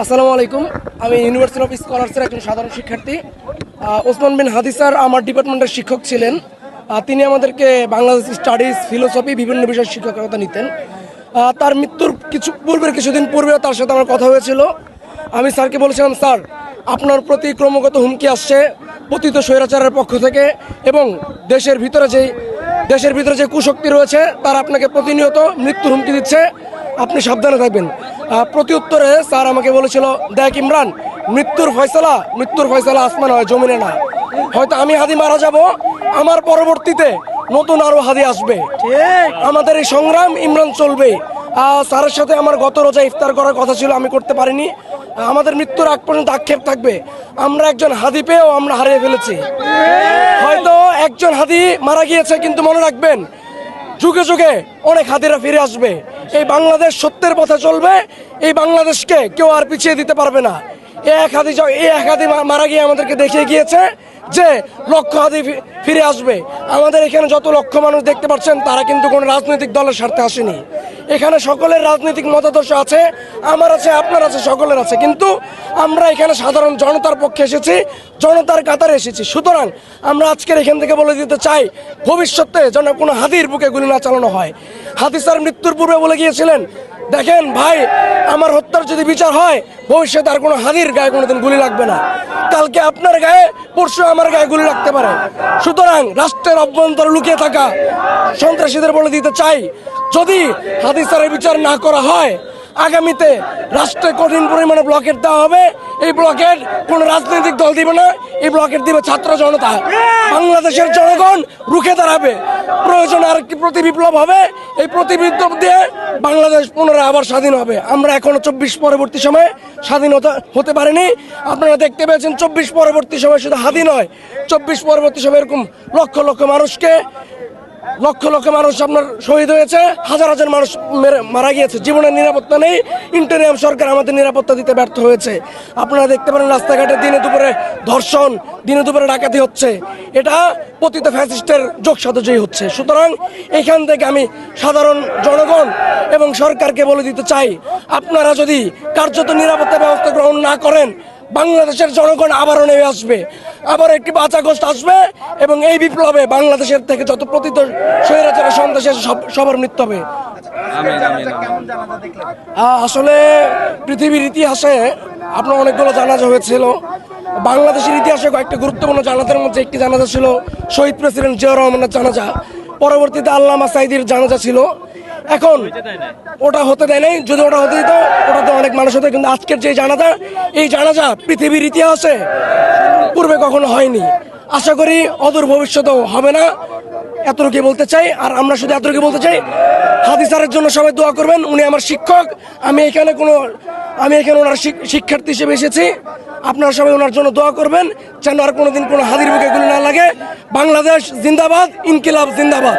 আসসালামু আলাইকুম। আমি ইউনিভার্সিটি অফ স্কলার্সের একজন সাধারণ শিক্ষার্থী। ওসমান বিন হাদি স্যার আমার ডিপার্টমেন্টের শিক্ষক ছিলেন। তিনি আমাদেরকে বাংলাদেশ স্টাডিজ, ফিলোসফি বিভিন্ন বিষয়ে শিক্ষকতা নিতেন। তার মৃত্যুর কিছুদিন পূর্বেও তার সাথে আমার কথা হয়েছিল। আমি স্যারকে বলেছিলাম, স্যার আপনার প্রতি ক্রমাগত হুমকি আসছে পতিত স্বৈরাচারের পক্ষ থেকে, এবং দেশের ভিতরে যে কুশক্তি রয়েছে তারা আপনাকে প্রতিনিয়ত মৃত্যুর হুমকি দিচ্ছে, আপনি সাবধানে থাকবেন। প্রতি উত্তরে স্যার আমাকে বলেছিল, দেখ ইমরান, মৃত্যুর ফয়সালা আসমান হয়, জমিনে না। হয়তো আমি হাদি মারা যাব, আমার পরবর্তীতে নতুন আরো হাদি আসবে। আমাদের এই সংগ্রাম ইমরান চলবে। স্যারের সাথে আমার গত রোজা ইফতার করার কথা ছিল, আমি করতে পারিনি। আমাদের মৃত্যুর আগ পর্যন্ত আক্ষেপ থাকবে, আমরা একজন হাদি পেয়েও আমরা হারিয়ে ফেলেছি। হয়তো একজন হাদি মারা গিয়েছে, কিন্তু মনে রাখবেন যুগে যুগে অনেক হাদিরা ফিরে আসবে। এই বাংলাদেশ সত্যের পথে চলবে, এই বাংলাদেশকে কেউ আর পিছিয়ে দিতে পারবে না। এই এক হাদি মারা গিয়ে আমাদেরকে দেখিয়ে গিয়েছে যে লক্ষ হাদি ফিরে আসবে। আমাদের এখানে যত লক্ষ মানুষ দেখতে পাচ্ছেন, তারা কিন্তু কোনো রাজনৈতিক দলের স্বার্থে আসেনি। এখানে সকলের রাজনৈতিক মতাদর্শ আছে, আমার আছে, আপনার আছে, সকলের আছে, কিন্তু আমরা এখানে সাধারণ জনতার পক্ষে এসেছি, জনতার কাতারে এসেছি। সুতরাং আমরা আজকের এখান থেকে বলে দিতে চাই, ভবিষ্যতে যেন কোনো হাদির বুকে গুলি না চালানো হয়। হাদি স্যার মৃত্যুর পূর্বে বলে গিয়েছিলেন, দেখেন ভাই, আমার হত্যার যদি বিচার হয়, ভবিষ্যতে আর কোনো হাদির গায়ে কোনোদিন গুলি লাগবে না। কালকে আপনার গায়ে, পরশু আমার গায়ে গুলি লাগতে পারে। সুতরাং রাষ্ট্রের অভ্যন্তরে লুকিয়ে থাকা সন্ত্রাসীদের বলে দিতে চাই, যদি হাদি স্যারের বিচার না করা হয়, আগামীতে রাষ্ট্রে কঠিন পরিমাণে ব্লকেট দেওয়া হবে। এই ব্লকেট কোনো রাজনৈতিক দল দিবে না, এই ব্লকেট দিবে ছাত্র জনতা। বাংলাদেশের জনগণ রুখে দাঁড়াবে। প্রয়োজনে আরেকটি প্রতি বিপ্লব হবে, এই প্রতি বিপ্লব দিয়ে বাংলাদেশ পুনরায় আবার স্বাধীন হবে। আমরা এখনো 24 পরবর্তী সময়ে স্বাধীনতা হতে পারিনি। আপনারা দেখতে পেয়েছেন 24 পরবর্তী সময় শুধু হাদি নয়, 24 পরবর্তী সময় এরকম লক্ষ লক্ষ মানুষ আপনার শহীদ হয়েছে, হাজার হাজার মানুষ মারা গিয়েছে। জীবনের নিরাপত্তা নেই, ইন্টারিয়াম সরকার আমাদের নিরাপত্তা দিতে ব্যর্থ হয়েছে। আপনারা দেখতে পারেন রাস্তাঘাটে দিনে দুপুরে ধর্ষণ, দিনে দুপুরে ডাকাতি হচ্ছে। এটা পতিত ফ্যাসিস্টের যোগসাজশই হচ্ছে। সুতরাং এখান থেকে আমি সাধারণ জনগণ এবং সরকারকে বলে দিতে চাই, আপনারা যদি কার্যত নিরাপত্তা ব্যবস্থা গ্রহণ না করেন, বাংলাদেশের জনগণ আবারও নেমে আসবে, আবার একটি বাঁচাঘোষ আসবে, এবং এই বিপ্লবে বাংলাদেশের থেকে যত পতিত স্বৈরাচারের সন্ত্রাসী সবার মৃত্যু হবে। আসলে পৃথিবীর ইতিহাসে আপনার অনেকগুলো জানাজা হয়েছিল। বাংলাদেশের ইতিহাসে কয়েকটি গুরুত্বপূর্ণ জানাজার মধ্যে একটি জানাজা ছিল শহীদ প্রেসিডেন্ট জিয়াউর রহমানের জানাজা। পরবর্তীতে আল্লামা সাঈদীর জানাজা ছিল। এখন ওটা হতে দেয় নাই, যদি ওটা হতে দিত ওটাতে অনেক মানুষ হতো, কিন্তু আজকের যে জানাজা, এই জানাজা পৃথিবীর ইতিহাসে পূর্বে কখনো হয়নি। আশা করি অদূর ভবিষ্যতেও হবে না, এতটুকু বলতে চাই। আর আমরা শুধু এতটুকু বলতে চাই, হাদি স্যারের জন্য সবাই দোয়া করবেন। উনি আমার শিক্ষক, আমি এখানে ওনার শিক্ষার্থী হিসেবে এসেছি। আপনারা সবাই ওনার জন্য দোয়া করবেন, যেন আর কোনোদিন কোনো হাদির বুকে গুলি না লাগে। বাংলাদেশ জিন্দাবাদ, ইনকিলাব জিন্দাবাদ।